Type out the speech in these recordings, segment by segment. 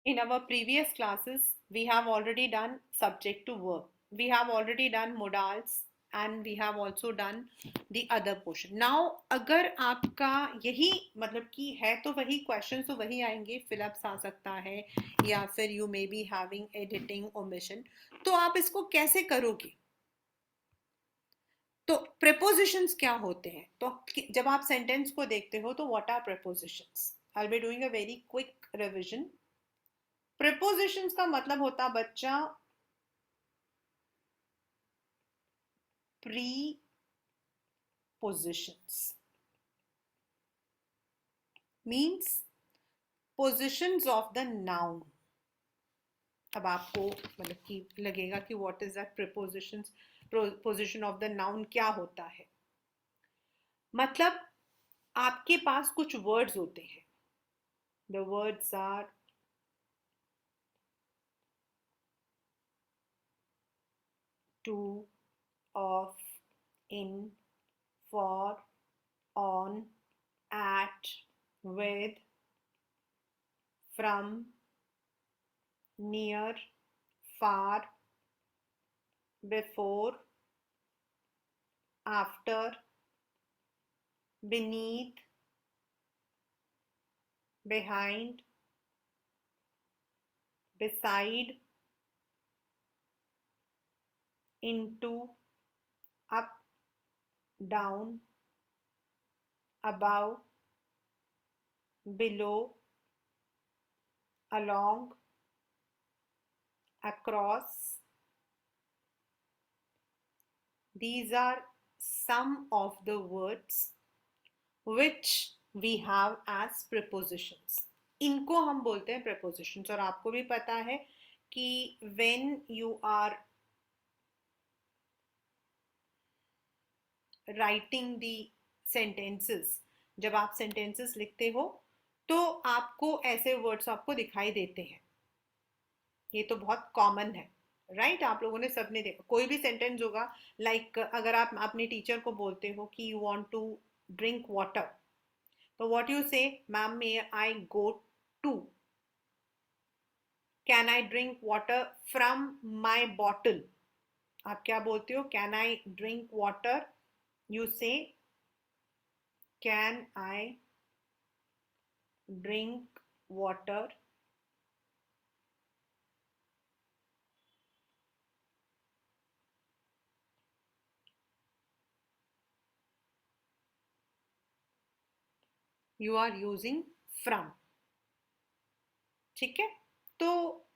In our previous classes, we have already done subject to verb. We have already done modals and we have also done the other portion. Now, अगर आपका यही मतलब कि है तो वही questions तो वही आएंगे, फिलअप्स आ सकता है या फिर you may be having editing omission. तो आप इसको कैसे करोगे? तो prepositions क्या होते हैं? तो जब आप sentence को देखते हो तो what are prepositions? I'll be doing a very quick revision. Prepositions का मतलब होता बच्चा prepositions means positions of the noun. अब आपको मतलब कि लगेगा कि what is that prepositions, position of the noun क्या होता है? मतलब आपके पास कुछ words होते हैं. The words are to, of, in, for, on, at, with, from, near, far, before, after, beneath, behind, beside, into, up, down, above, below, along, across. These are some of the words which we have as prepositions. इनको हम बोलते हैं prepositions और आपको भी पता है कि when you are writing the sentences, जब आप sentences लिखते हो तो आपको ऐसे words आपको दिखाई देते हैं. ये तो बहुत कॉमन है, राइट? आप लोगों ने सबने देखा, कोई भी सेंटेंस होगा लाइक अगर आप अपने टीचर को बोलते हो कि you want to drink water, तो what you say, ma'am may I go to, can I drink water from my bottle. आप क्या बोलते हो? Can I drink water, you say can I drink water you are using from. ठीक है, तो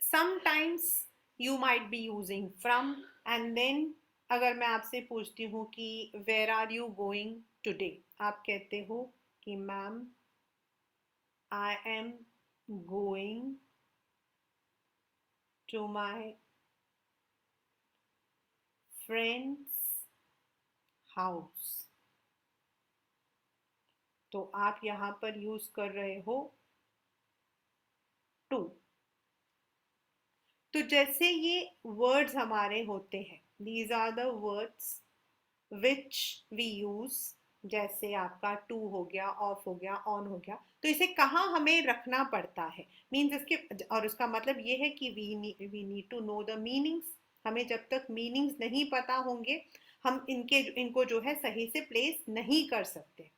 sometimes you might be using from and then अगर मैं आपसे पूछती हूँ कि where are you going today, आप कहते हो कि ma'am I am going to my friends house. तो आप यहाँ पर यूज कर रहे हो टू. तो जैसे ये वर्ड्स हमारे होते हैं, these are the words which we use. जैसे आपका टू हो गया, ऑफ हो गया, ऑन हो गया, तो इसे कहाँ हमें रखना पड़ता है, मीन्स इसके और उसका मतलब ये है कि we need to know the meanings. हमें जब तक मीनिंग्स नहीं पता होंगे हम इनको जो है सही से प्लेस नहीं कर सकते.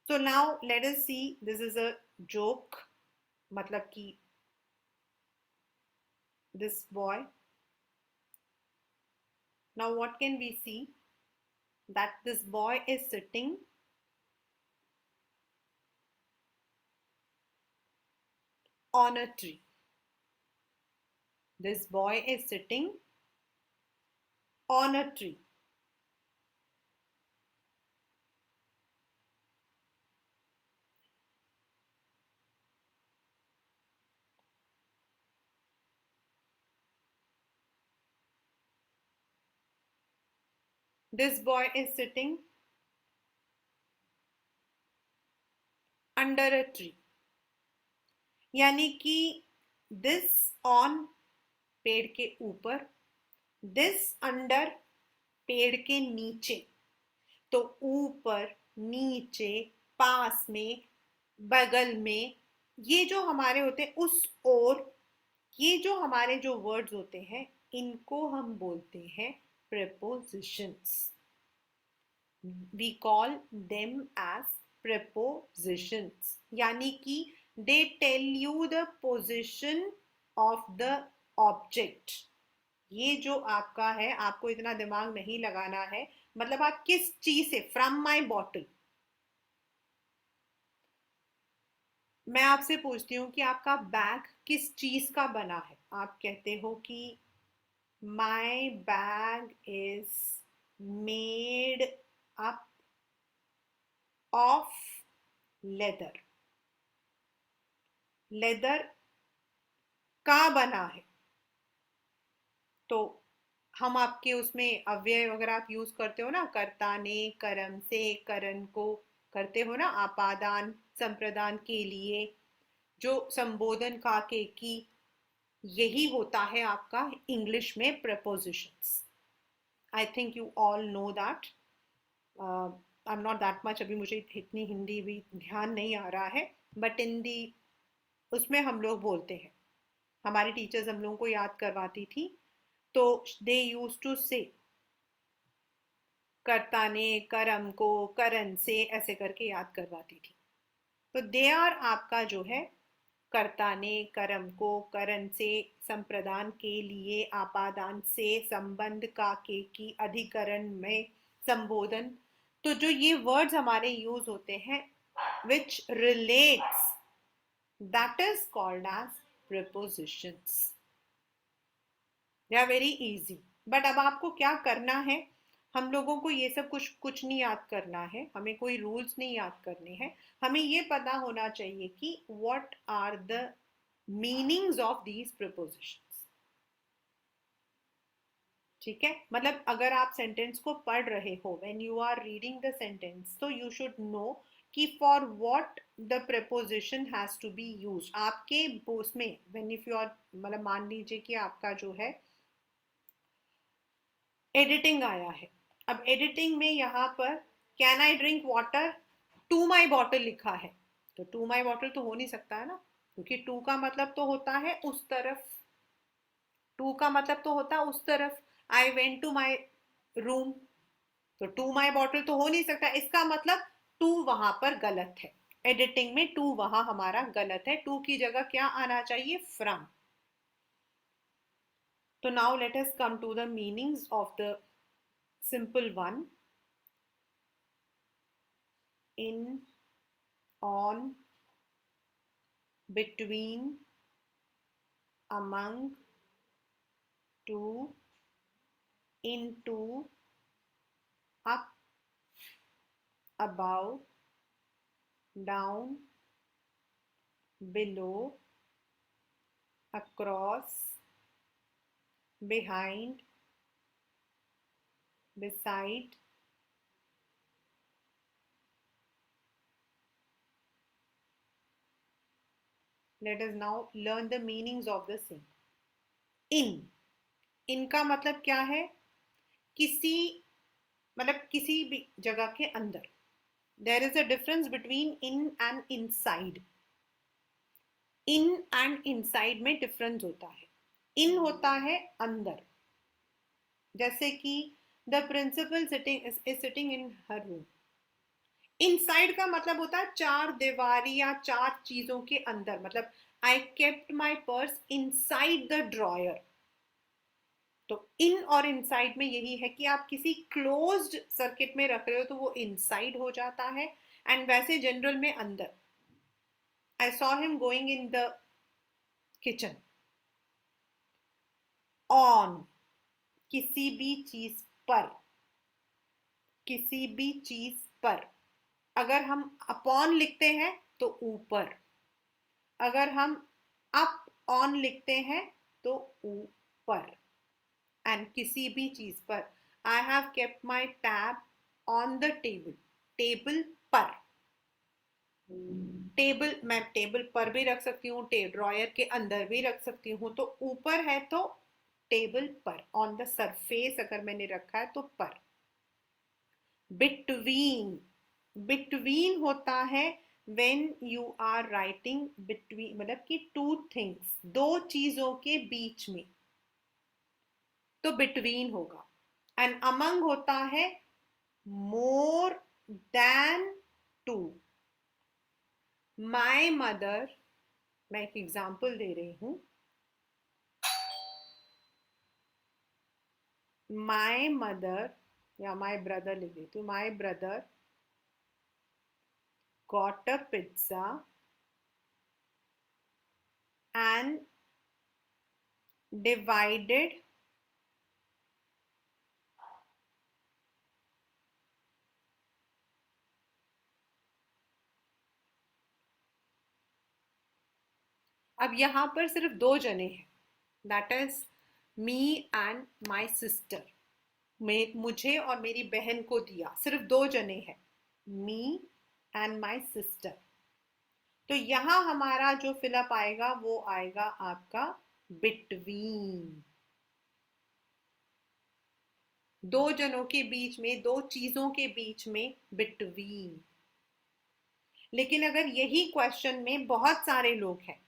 So now let us see, this is a joke. मतलब कि this boy, now what can we see, that this boy is sitting on a tree. This boy is sitting on a tree. This boy is sitting under a tree. यानी कि this on पेड़ के ऊपर, this under पेड़ के नीचे. तो ऊपर, नीचे, पास में, बगल में, ये जो हमारे होते हैं उस और, ये जो हमारे जो वर्ड्स होते हैं इनको हम बोलते हैं prepositions. We call them as prepositions. यानी कि they tell you the position of the object. ये जो आपका है, आपको इतना दिमाग नहीं लगाना है, मतलब आप किस चीज से, फ्रॉम माई बॉटल, मैं आपसे पूछती हूँ कि आपका बैग किस चीज का बना है, आप कहते हो कि my bag is made up of leather, leather का बना है। तो हम आपके उसमें अव्यय अगर आप यूज करते हो ना, कर्ता ने, कर्म से, करण को करते हो ना, आपादान संप्रदान के लिए जो संबोधन का के की, यही होता है आपका इंग्लिश में prepositions. I think you all know that. I am not that much, अभी मुझे इतनी हिंदी भी ध्यान नहीं आ रहा है, बट इन दी उसमें हम लोग बोलते हैं, हमारी टीचर्स हम लोगों को याद करवाती थी, तो दे यूज टू से, कर्ता ने, कर्म को, करण से, ऐसे करके याद करवाती थी। तो दे आर आपका जो है कर्ता ने, कर्म को, करण से, संप्रदान के लिए, आपादान से, संबंध का के की, अधिकरण में, संबोधन। तो जो ये वर्ड्स हमारे यूज होते हैं which relates, that is called as prepositions. they are very easy. But अब आपको क्या करना है, हम लोगों को ये सब कुछ कुछ नहीं याद करना है, हमें कोई रूल्स नहीं याद करने हैं, हमें ये पता होना चाहिए कि what are the meanings of these prepositions. ठीक है, मतलब अगर आप सेंटेंस को पढ़ रहे हो, when you are reading the sentence, तो यू शुड नो कि for what the preposition has to be used आपके उसमें, व्हेन इफ यू आर, मतलब मान लीजिए कि आपका जो है एडिटिंग आया है, अब एडिटिंग में यहाँ पर can I drink water to my bottle लिखा है, तो टू माई बॉटल तो हो नहीं सकता है ना, क्योंकि टू का मतलब तो होता है उस तरफ, टू का मतलब तो होता है उस तरफ, I went to my room, तो टू माई बॉटल तो हो नहीं सकता, इसका मतलब टू वहां पर गलत है, एडिटिंग में टू वहां हमारा गलत है, टू की जगह क्या आना चाहिए, फ्रॉम। तो now let us come to the meanings of the simple one, in, on, between, among, to, into, up, above, down, below, across, behind, beside. Let us now learn the meanings of the same. In, इनका मतलब क्या है, किसी, मतलब किसी भी जगह के अंदर, there is a difference between in and inside, in and inside में डिफरेंस होता है, इन होता है अंदर, जैसे कि the principal sitting is sitting in her room, inside का मतलब होता है चार दीवारी या चार चीजों के अंदर, मतलब I kept my purse inside the dryer, तो इन और इनसाइड में यही है कि आप किसी क्लोज्ड सर्किट में रख रहे हो तो वो इनसाइड हो जाता है, एंड वैसे जनरल में अंदर, I saw him going in the kitchen. On, किसी भी चीज पर, किसी भी चीज पर, अगर हम अपॉन लिखते हैं तो ऊपर, अगर हम अप ऑन लिखते हैं तो ऊपर, एंड किसी भी चीज पर, I have kept my tab on the table, table पर, टेबल मैं टेबल पर भी रख सकती हूँ, ड्रॉयर के अंदर भी रख सकती हूँ, तो ऊपर है तो टेबल पर, ऑन द सरफेस अगर मैंने रखा है तो पर। बिटवीन, बिटवीन होता है when you are writing between, मतलब कि two things, दो चीजों के बीच में, तो between होगा. and among होता है more than two. my mother, मैं एक एग्जाम्पल दे रही हूं. my mother या my brother लिख देती हूँ. my brother got a pizza and divided अब यहां पर सिर्फ दो जने हैं, that is me and my sister. मुझे और मेरी बहन को दिया, सिर्फ दो जने हैं, मी एंड माई सिस्टर. तो यहां हमारा जो फिलअप आएगा वो आएगा आपका बिटवीन. दो जनों के बीच में, दो चीजों के बीच में, बिटवीन. लेकिन अगर यही क्वेश्चन में बहुत सारे लोग हैं,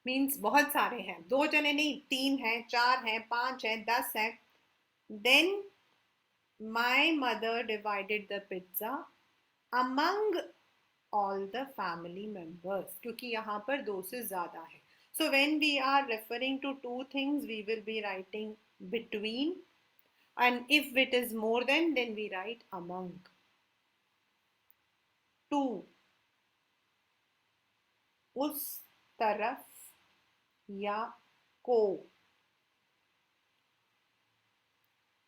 मीन्स बहुत सारे हैं, दो जने नहीं, तीन हैं, चार हैं, पांच हैं, 10 हैं, then my mother divided the pizza among all the family members, क्योंकि यहाँ पर दो से ज्यादा है. So when we are referring to two things, we will be writing between, and if it is more than, then we write among. Two, उस तरफ या को.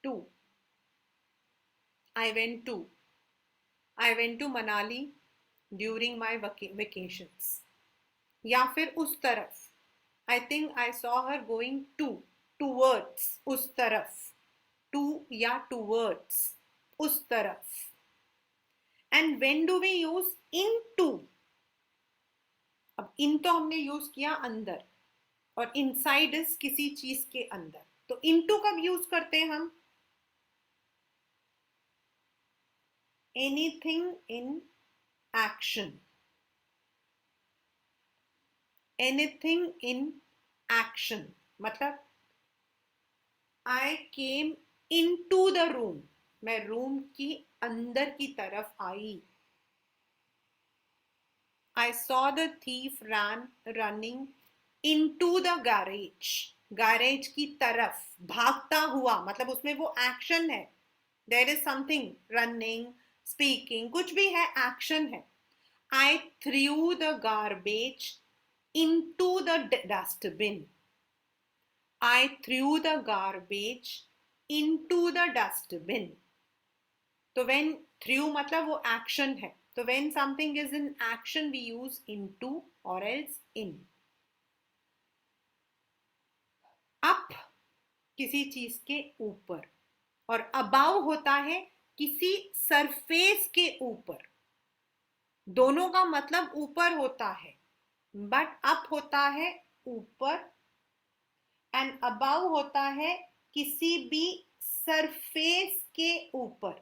Two, I went to Manali during my vacations. या फिर उस तरफ, I think I saw her going towards, उस तरफ. to या towards, उस तरफ. and when do we use into? अब in तो हमने यूज किया अंदर, और inside इज किसी चीज के अंदर. तो into कब यूज करते हैं हम? anything in action. anything in action मतलब I came into the room, मैं रूम की अंदर की तरफ आई. I saw the thief running into the garage, garage की तरफ भागता हुआ, मतलब उसमें वो एक्शन है. There is something, running, speaking, कुछ भी है, एक्शन है. I threw the garbage into the dustbin. I threw the garbage into the dustbin. तो when threw मतलब वो एक्शन है. तो when something is in action, we use into or else in. up किसी चीज के ऊपर, और above होता है किसी सरफेस के ऊपर. दोनों का मतलब ऊपर होता है, बट up होता है ऊपर, एंड above होता है किसी भी सरफेस के ऊपर.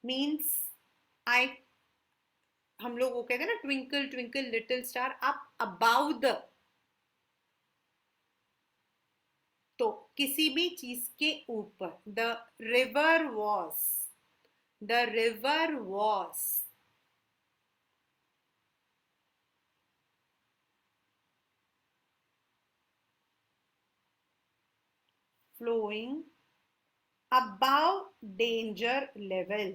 मीन्स आई, हम लोग वो कहते हैं ना, twinkle twinkle little star, up about the. तो किसी भी चीज के ऊपर. The river was flowing above danger level.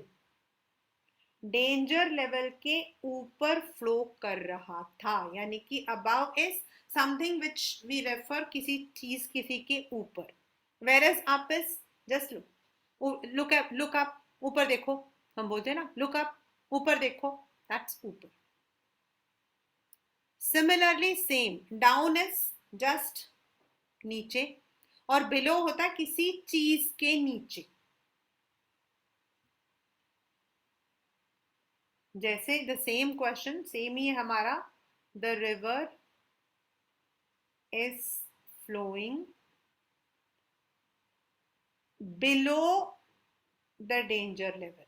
Danger level के ऊपर फ्लो कर रहा था, यानी कि above is something which we refer किसी चीज किसी के ऊपर. whereas up is just look up, ऊपर देखो. हम बोलते हैं ना look up, ऊपर देखो, that's ऊपर. similarly same, down is just नीचे, और below होता है किसी चीज के नीचे. जैसे द सेम क्वेश्चन, सेम ही है हमारा, the river is flowing below the danger level,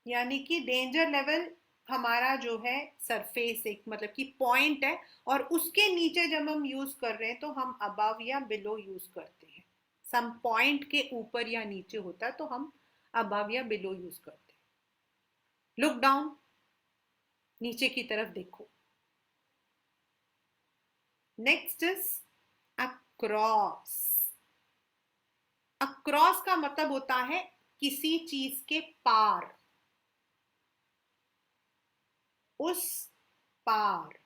यानी कि डेंजर लेवल हमारा जो है सरफेस, एक मतलब कि पॉइंट है, और उसके नीचे जब हम यूज कर रहे हैं तो हम अबव या बिलो यूज करते हैं। सम पॉइंट के ऊपर या नीचे होता है तो हम अबव या बिलो यूज करते हैं। लुक डाउन, नीचे की तरफ देखो। Next is across. अक्रॉस का मतलब होता है किसी चीज के पार, उस पार।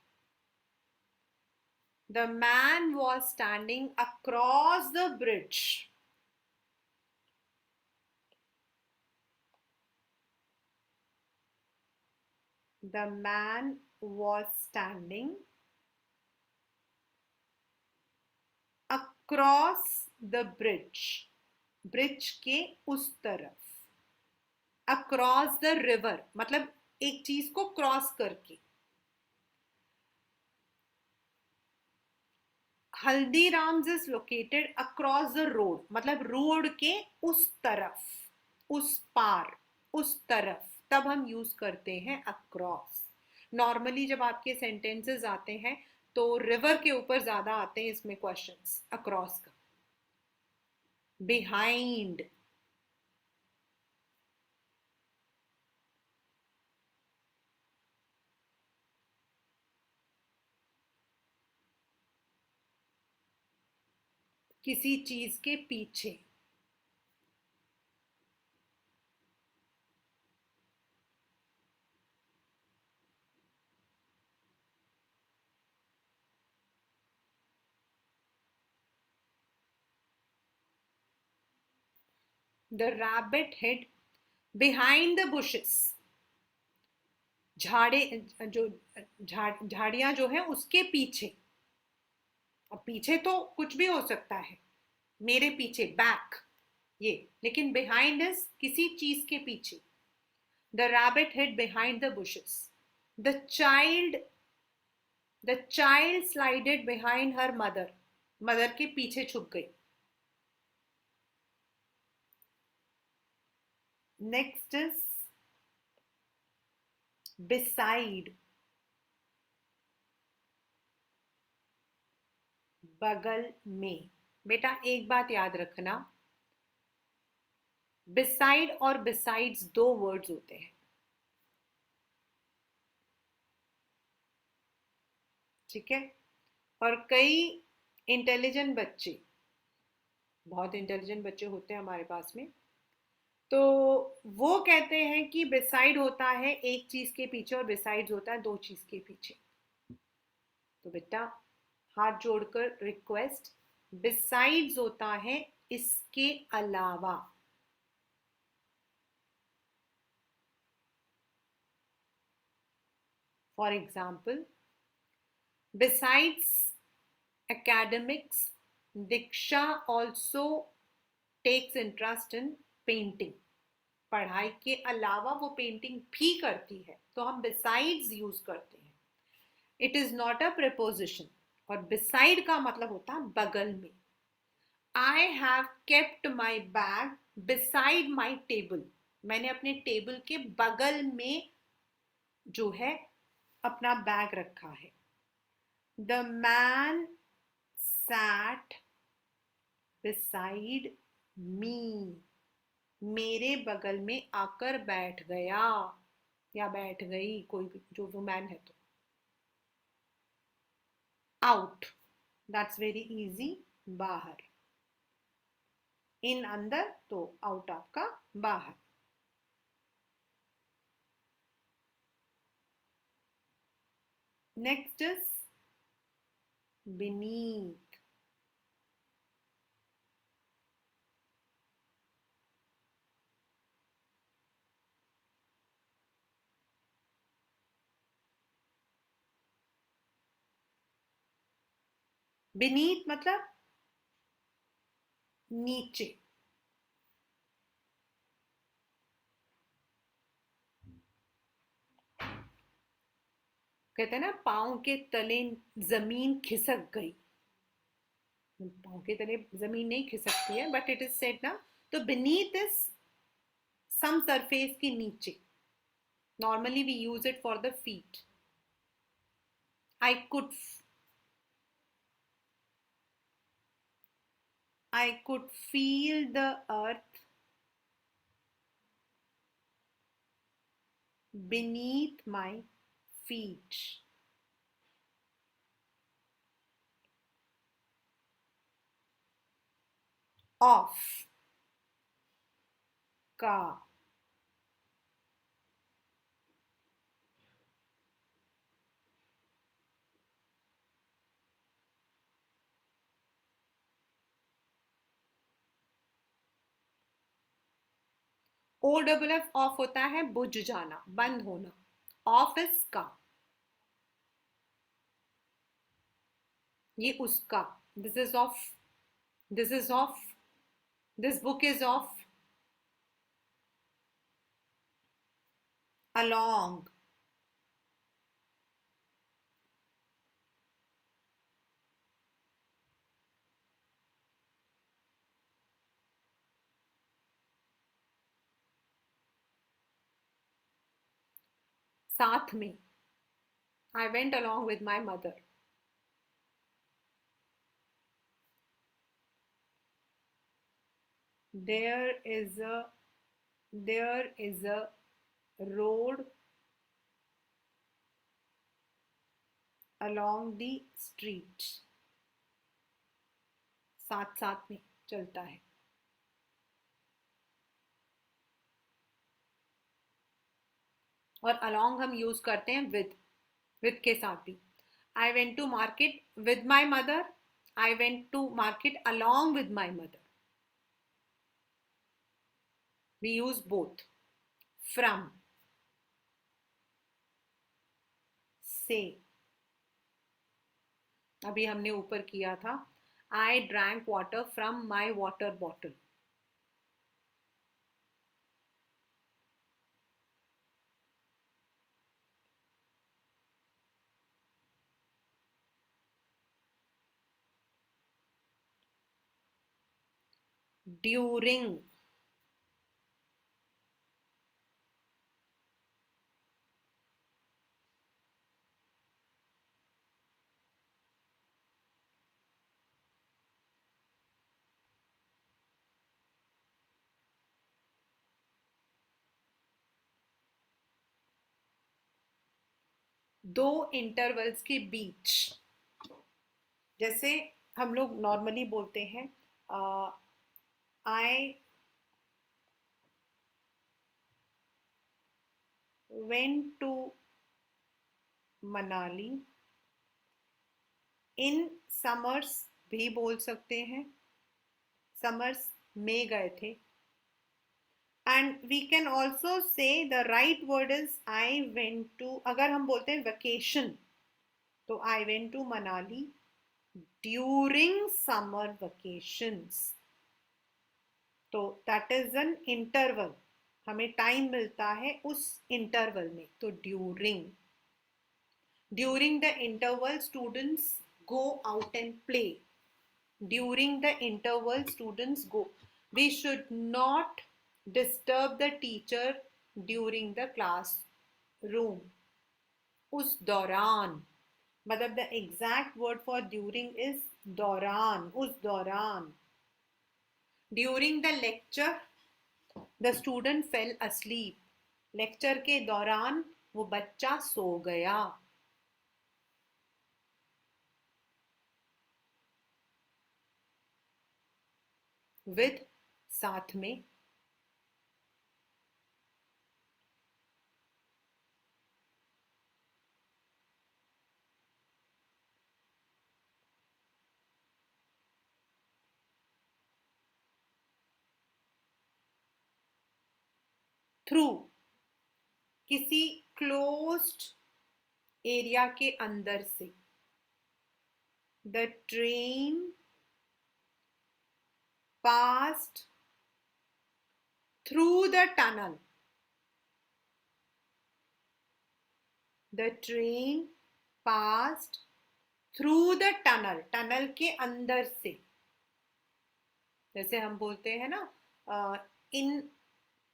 The man was standing across the bridge. The man was standing across the bridge. Bridge के उस तरफ। अक्रॉस द रिवर मतलब एक चीज को क्रॉस करके। Haldiram's is located across the road मतलब रोड के उस तरफ, उस पार, उस तरफ, तब हम यूज करते हैं अक्रॉस। नॉर्मली जब आपके सेंटेंसेस आते हैं तो रिवर के ऊपर ज्यादा आते हैं इसमें क्वेश्चंस अक्रॉस का। बिहाइंड, किसी चीज के पीछे। The rabbit hid behind the bushes. झाड़े, जो झाड़ियां जो है उसके पीछे। अब पीछे तो कुछ भी हो सकता है, मेरे पीछे बैक ये, लेकिन बिहाइंड इज किसी चीज के पीछे। The rabbit hid behind the bushes. The child, the child slided behind her mother. Mother के पीछे छुप गई। नेक्स्ट इज बिसाइड, बगल में। बेटा एक बात याद रखना, बिसाइड और बिसाइड्स दो वर्ड्स होते हैं, ठीक है। और कई इंटेलिजेंट बच्चे, बहुत इंटेलिजेंट बच्चे होते हैं हमारे पास में, तो वो कहते हैं कि बिसाइड होता है एक चीज के पीछे और बिसाइड्स होता है दो चीज के पीछे। तो बेटा हाथ जोड़कर रिक्वेस्ट, बिसाइड्स होता है इसके अलावा। For example, besides academics, Diksha also takes interest in painting. पढ़ाई के अलावा वो पेंटिंग भी करती है, तो हम besides यूज करते हैं। It is not a preposition, और beside का मतलब होता है बगल में। I have kept my bag beside my table. मैंने अपने टेबल के बगल में जो है अपना बैग रखा है। The man sat beside me. मेरे बगल में आकर बैठ गया या बैठ गई, कोई भी जो वुमैन है। तो आउट, दैट्स वेरी इजी, बाहर। इन अंदर, तो आउट आपका बाहर। Next is beneath। beneath मतलब नीचे। कहते हैं ना, पाँव के तले जमीन खिसक गई। पाँव के तले जमीन नहीं खिसकती है, बट इट इज सेड ना, तो बीनीथ इज सम सरफेस के नीचे। Normally we use it for the feet. I could I could feel the earth beneath my feet. Off का ओ डबल एफ ऑफ होता है बुझ जाना, बंद होना। ऑफ इज का, ये उसका। This is of, this is of, this book is of. Along, साथ में। I went along with my mother. There is a there is a road along the street। साथ साथ में चलता है। और along हम यूज करते हैं with के साथ भी। I went to market with my mother, I went to market along with my mother। We use both। from, से। अभी हमने ऊपर किया था, I drank water from my water bottle। during, दो इंटरवल्स के बीच। जैसे हम लोग नॉर्मली बोलते हैं, I went to Manali in summers भी बोल सकते हैं, समर्स में गए थे। And we can also say the right word is I went to. अगर हम बोलते हैं वेकेशन, तो I went to Manali during summer vacations. तो दैट इज एन इंटरवल, हमें टाइम मिलता है उस इंटरवल में, तो during. During the interval students go out and play। During the interval students go। We should not disturb the teacher during the class room। उस दौरान, मतलब the exact word for during is दौरान, उस दौरान। During the lecture the student fell asleep। Lecture के दौरान वो बच्चा सो गया। with, साथ में। थ्रू, किसी क्लोज्ड एरिया के अंदर से। The train passed through the tunnel। The train passed through the tunnel, tunnel के अंदर से, जैसे हम बोलते हैं ना, in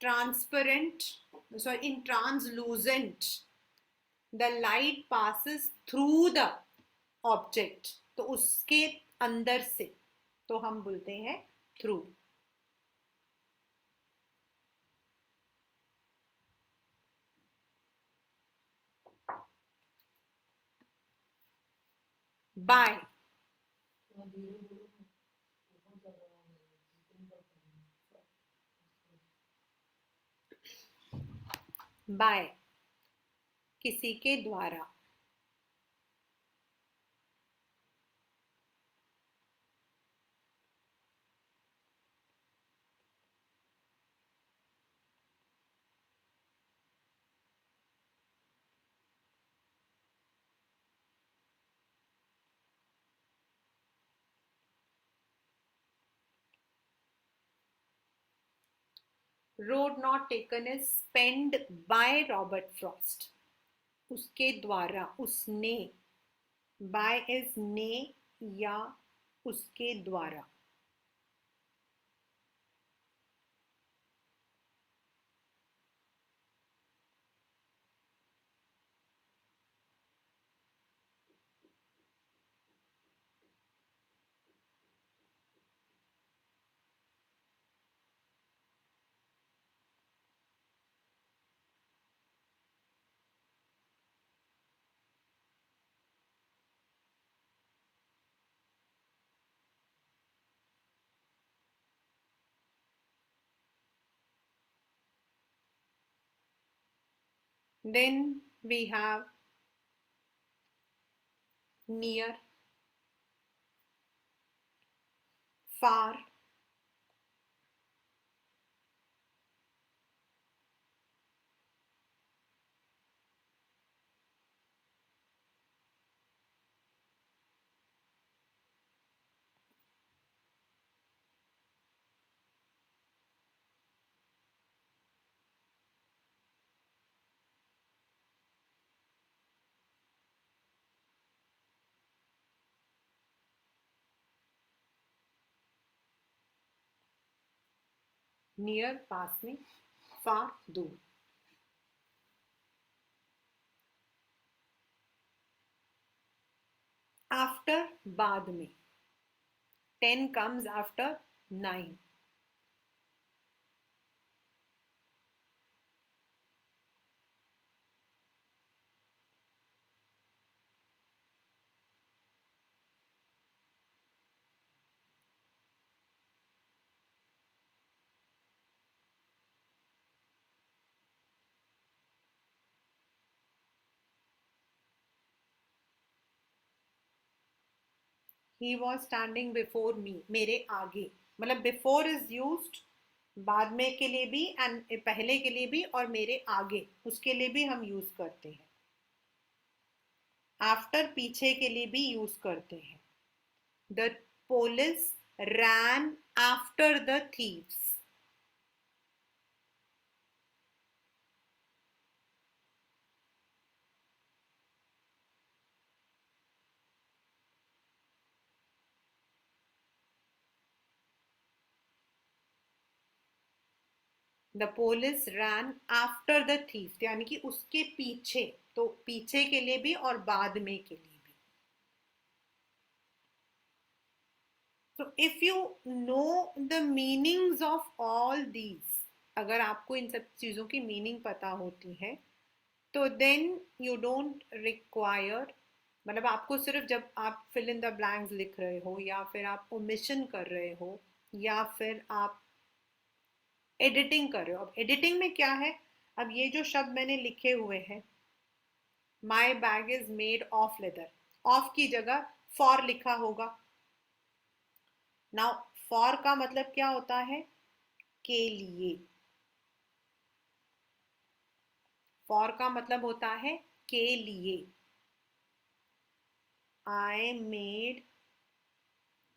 transparent, sorry in translucent the light passes through the object, तो उसके अंदर से, तो हम बोलते हैं थ्रू. बाय, बाय किसी के द्वारा. Road not taken is penned by Robert Frost, उसके द्वारा, उसने, बाय इज ने या उसके द्वारा. Then we have near, far, near पास में, फार दूर. आफ्टर बाद में, 10 comes after 9. He was standing before me, मेरे आगे, मतलब बिफोर इज यूज्ड बाद में के लिए भी एंड पहले के लिए भी, और मेरे आगे उसके लिए भी हम यूज करते हैं. आफ्टर पीछे के लिए भी यूज करते हैं. The police rain after the thieves. The police rain after the thieves, यानी कि उसके पीछे, तो पीछे के लिए भी और बाद में के लिए भी. So if you know the meanings of all these, अगर आपको इन सब चीज़ों की मीनिंग पता होती है, तो देन यू डोंट रिक्वायर, मतलब आपको सिर्फ जब आप फिल इन द ब्लैंक्स लिख रहे हो, या फिर आप ओमिशन कर रहे हो, या फिर आप एडिटिंग कर रहे हो. अब एडिटिंग में क्या है, अब ये जो शब्द मैंने लिखे हुए हैं, my bag is made of leather, of की जगह फॉर लिखा होगा. नाउ फॉर का मतलब क्या होता है, के लिए. फॉर का मतलब होता है के लिए. I made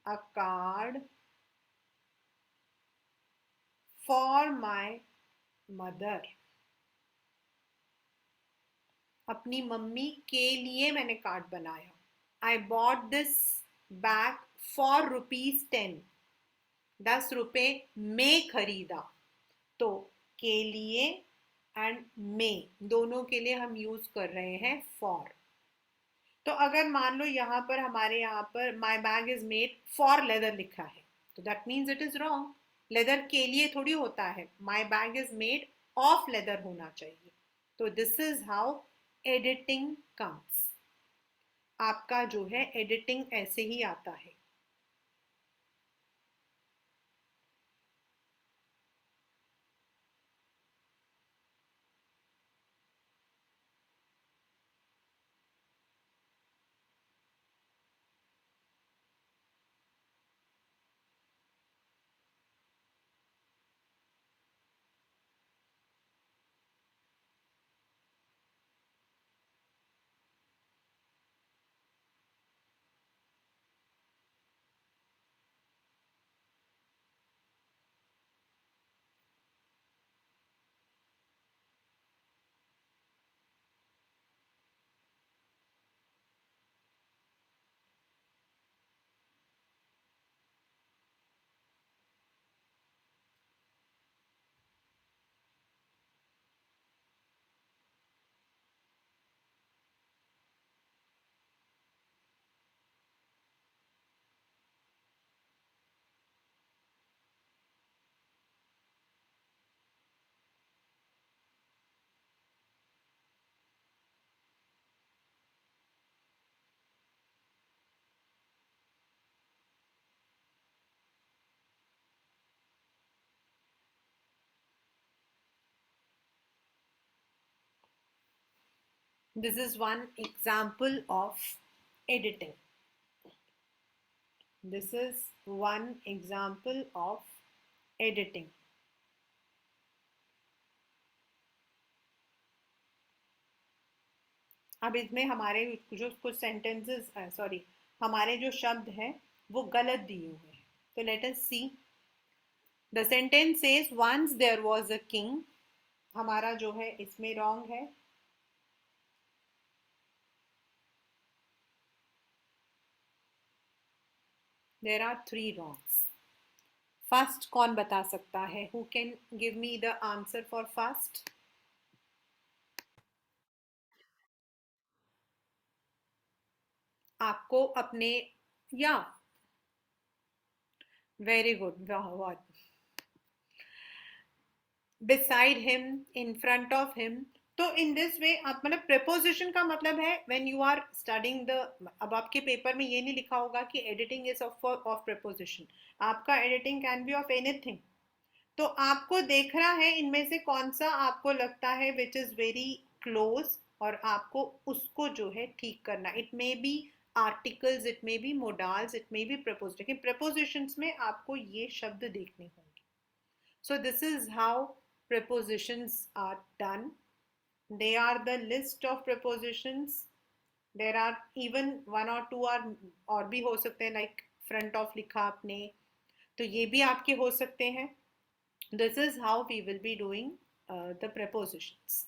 a card for my mother. अपनी मम्मी के लिए मैंने कार्ड बनाया. I bought this bag for ₹10. 10 रुपए में खरीदा. तो के लिए एंड में दोनों के लिए हम यूज कर रहे हैं फॉर. तो अगर मान लो यहाँ पर हमारे यहाँ पर my bag is made for leather लिखा है, तो that means it is wrong. Leather के लिए थोड़ी होता है, my bag is made of leather होना चाहिए. तो this is how editing comes. आपका जो है एडिटिंग ऐसे ही आता है. This is one example of editing. This is one example of editing. अब इसमें हमारे जो कुछ सेंटेंसेस सॉरी हमारे जो शब्द हैं वो गलत दिए हुए हैं. तो let us see. The sentence says once there was a king. हमारा जो है इसमें रॉन्ग है. There are 3 wrongs. फर्स्ट कौन बता सकता है? Who can give me the answer for first? आपको अपने या वेरी गुड. बहुत. beside him, in front of him. तो इन दिस वे आप मतलब प्रेपोजिशन का मतलब है when you are studying the. अब आपके पेपर में ये नहीं लिखा होगा कि एडिटिंग इज ऑफ प्रेपोजिशन. आपका editing can be of anything. तो आपको देखना है इनमें से कौन सा आपको लगता है विच इज वेरी क्लोज, और आपको उसको जो है ठीक करना. It may be articles, it may be modals, it may be propose. लेकिन प्रपोजिशंस में आपको ये शब्द देखने होंगे. So this is how prepositions are done. They are the list of prepositions. There are even one or two are और भी हो सकते हैं, like front of लिखा आपने, तो ये भी आपके हो सकते हैं. This is how we will be doing the prepositions.